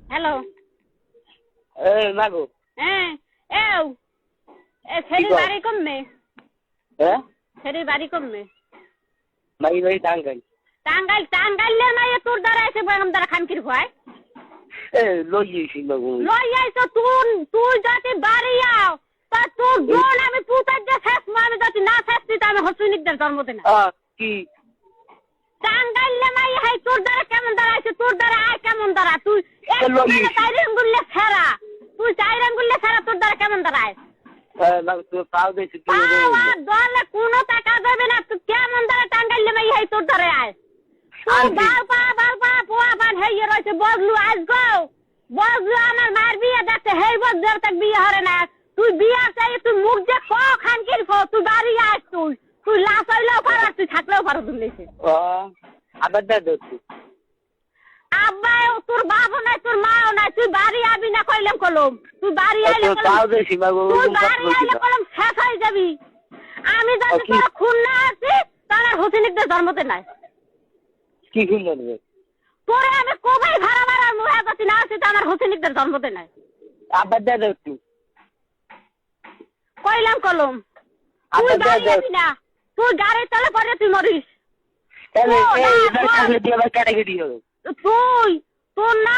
Hello. মাগো হ্যাঁ এও ছেড়ে বাড়ি কমবে। হ্যাঁ ছেড়ে বাড়ি কমবে। বাড়ি বাড়ি টাঙ্গাইল। টাঙ্গাইলে নাই তোর দ্বারা এসে বেগম দ্বারা খানকির ভয় লইয়েছি মাগো লই আইছো তুই যদি বাড়ি আও তা তোর বোন আমি পুতার যে শেষ আমি যদি না শেষছি তা আমি হসুনিকদের জন্ম দেনা কি টাঙ্গাইলে নাই হাই তোর দ্বারা কেমন দ্বারা আছে তোর দ্বারা আয় কেমন দ্বারা তুই চাইরে আঙ্গুলে ফেরা তুই চাইরে আঙ্গুলে ফেরা তোর দ্বারা কেমন দ্বারা আয় পাও দিয়েছি দলে কোনো টাকা দেবে না তুই কেমন দ্বারা টাঙ্গাইলে নাই হাই তোর দ্বারা আয় তুই বালপা পোয়া বান হেয়ে রয়েছে বদলু আজ গো বদলু আমার মার বিয়ে দেখতে হেই বদলু তাক বিয়ে হরে না তুই বিয়ে চাই তুই মুখ যে ক খানকির খো তুই বাড়ি আস তুই লাশ হইলেও পার তুই থাকলেও পারো দুলেছে আবার দাদু আব্বাও তোর বাবা নাই তোর মাও নাই তুই বাড়ি আবি না কইলাম কলম তুই বাড়ি আইলে পাও দিয়েছি মাগো তুই বাড়ি আইলে কলম শেষ হয়ে যাবি আমি যদি তোর খুন না আছি তাহলে হোসেনিকদের জন্মতে নাই কি খুন জানবে তোরে আমি কবে ভাড়া মারার মুহে গতি না আছি আমার হোসেনিকদের জন্মতে নাই আবার দাদু কইলাম কলম তুই বাড়ি আবি না তুই গাড়ি তলে পড়ে তুই মরিস তাহলে এই দিয়ে আবার ক্যাটাগরি হবে তুই তোর না